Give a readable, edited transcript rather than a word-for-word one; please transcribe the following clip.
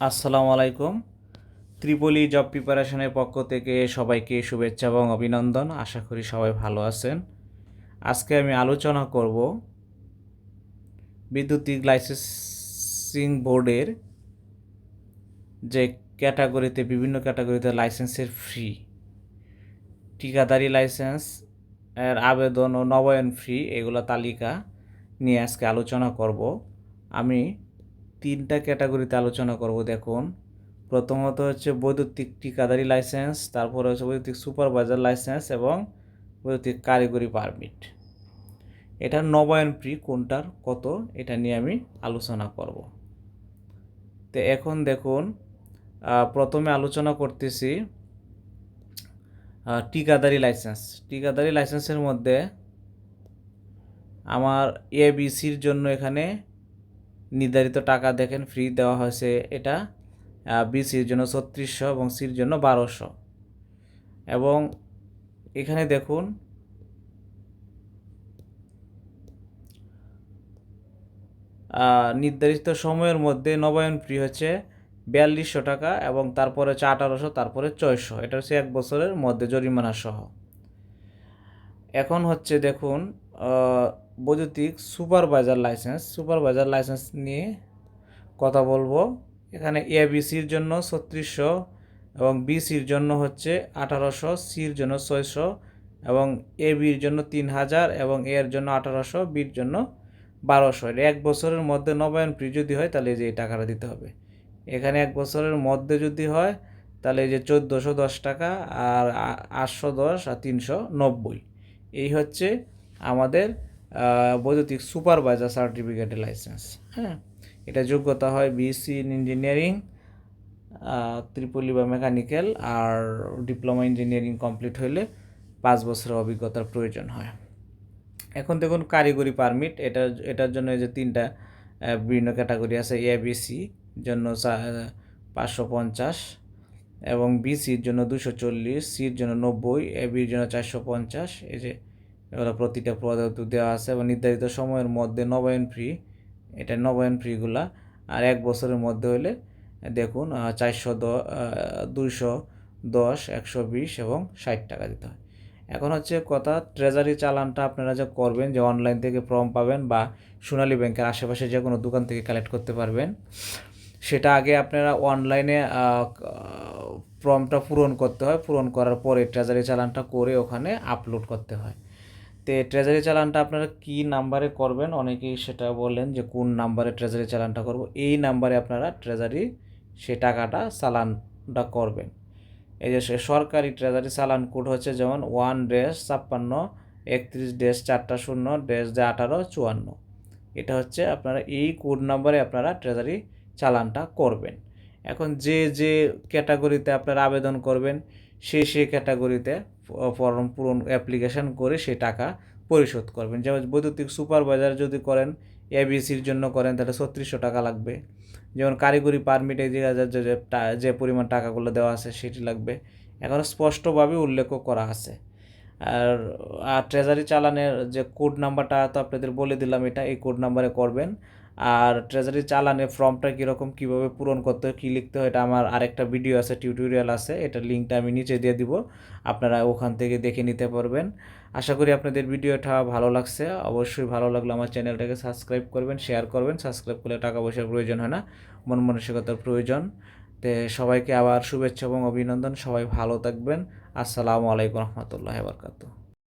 আসসালামু আলাইকুম। ত্রিপলি জব প্রিপারেশনের পক্ষ থেকে সবাইকে শুভেচ্ছা এবং অভিনন্দন। আশা করি সবাই ভালো আছেন। আজকে আমি আলোচনা করব বিদ্যুতিক লাইসেন্সিং বোর্ডের যে বিভিন্ন ক্যাটাগরিতে লাইসেন্সের ফি, ঠিকাদারি লাইসেন্স এর আবেদন ও নবায়ন ফি এগুলো তালিকা নিয়ে আজকে আলোচনা করব। আমি 3টা ক্যাটাগরিতে আলোচনা করব। দেখুন, প্রথমত হচ্ছে বৈদ্যুতিক ঠিকাদারি লাইসেন্স, তারপরে হচ্ছে বৈদ্যুতিক সুপারভাইজার লাইসেন্স এবং বৈদ্যুতিক কারিগরি পারমিট। এটার নবায়ন ফি কোনটার কত এটা নিয়ে আমি আলোচনা করব। তো এখন দেখুন, প্রথমে আলোচনা করতেছি ঠিকাদারি লাইসেন্স। ঠিকাদারি লাইসেন্সের মধ্যে আমার এবিসির জন্য এখানে নির্ধারিত টাকা দেখেন ফ্রি দেওয়া হয়েছে। এটা বিসির জন্য 3600 এবং সির জন্য 1200। এবং এখানে দেখুন নির্ধারিত সময়ের মধ্যে নবায়ন ফি হচ্ছে 4200 টাকা এবং তারপরে হচ্ছে 1800, তারপরে 600। এটা হচ্ছে 1 বছরের মধ্যে জরিমানা সহ। এখন হচ্ছে দেখুন, বৈদ্যুতিক সুপারভাইজার লাইসেন্স নিয়ে কথা বলবো। এখানে এবিসির জন্য 3600 এবং বিসির জন্য হচ্ছে 1800, সির জন্য 600 এবং এবির জন্য 3000 এবং এর জন্য 1800, বির জন্য 1200। এটা 1 বছরের মধ্যে নবায়ন ফি যদি হয় তাহলে এই যে এই টাকাটা দিতে হবে। এখানে 1 বছরের মধ্যে যদি হয় তাহলে এই যে 1410 টাকা, আর 810 আর 390। এই হচ্ছে আমাদের বৈদ্যুতিক সুপারভাইজার সার্টিফিকেটের লাইসেন্স। হ্যাঁ, এটা যোগ্যতা হয় বিএসসি ইন ইঞ্জিনিয়ারিং, ত্রিপলি বা মেকানিক্যাল, আর ডিপ্লোমা ইঞ্জিনিয়ারিং কমপ্লিট হলে 5 বছরের অভিজ্ঞতার প্রয়োজন হয়। এখন দেখুন কারিগরি পারমিট, এটার জন্য এই যে 3টা বিভিন্ন ক্যাটাগরি আছে। এবিসি জন্য 550 এবং বিসির জন্য 240, সির জন্য 90, এবির জন্য 450। এই যে এগুলো প্রতিটা পদে দেওয়া আছে এবং নির্ধারিত সময়ের মধ্যে নবায়ন ফি, এটা নবায়ন ফিগুলা। আর 1 বছরের মধ্যে হলে দেখুন 210, 120 এবং 60 টাকা দিতে হয়। এখন হচ্ছে কথা, ট্রেজারি চালানটা আপনারা যে করবেন, যে অনলাইন থেকে ফর্ম পাবেন বা সোনালী ব্যাংকের আশেপাশে যে কোনো দোকান থেকে কালেক্ট করতে পারবেন, সেটা আগে আপনারা অনলাইনে ফর্মটা পূরণ করতে হয়। পূরণ করার পরে ট্রেজারি চালানটা করে ওখানে আপলোড করতে হয়। তো ট্রেজারি চালানটা আপনারা কি নাম্বারে করবেন, অনেকেই সেটা বলেন যে কোন নাম্বারে ট্রেজারি চালানটা করব। এই নাম্বারে আপনারা ট্রেজারি সে টাকাটা চালানটা করবেন। এই যে সরকারি ট্রেজারি চালান কোড হচ্ছে যেমন 1-56-31-400-18-54। এটা হচ্ছে আপনারা এই কোড নাম্বারে আপনারা ট্রেজারি চালানটা করবেন। এখন যে যে ক্যাটাগরিতে আপনারা আবেদন করবেন সেই ক্যাটাগরিতে ফর্ম পূরণ অ্যাপ্লিকেশন করে সেই টাকা পরিশোধ করবেন। যেমন বৈদ্যুতিক সুপারভাইজার যদি করেন, এবিসির জন্য করেন, তাহলে 3600 টাকা লাগবে। যেমন কারিগরি পারমিটে যে পরিমাণ টাকাগুলো দেওয়া আছে সেটি লাগবে। এখন স্পষ্টভাবে উল্লেখ করা আছে। আর ট্রেজারি চালানের যে কোড নাম্বারটা তো আপনাদের বলে দিলাম, এই কোড নাম্বারে করবেন। আর ট্রেজারি চালানের ফর্মটা কীরকম, কীভাবে পূরণ করতে হয়, কী লিখতে হয়, এটা আমার আরেকটা ভিডিও আছে, টিউটোরিয়াল আছে। এটার লিঙ্কটা আমি নিচে দিয়ে দিব, আপনারা ওখান থেকে দেখে নিতে পারবেন। আশা করি আপনাদের ভিডিওটা ভালো লাগছে। অবশ্যই ভালো লাগলে আমার চ্যানেলটাকে সাবস্ক্রাইব করবেন, শেয়ার করবেন। সাবস্ক্রাইব করলে টাকা পয়সার প্রয়োজন হয় না, মন মানসিকতার প্রয়োজন। তো সবাইকে আবার শুভেচ্ছা এবং অভিনন্দন। সবাই ভালো থাকবেন। আসসালামু আলাইকুম রহমতুল্লাহি ওয়া বারাকাতুহু।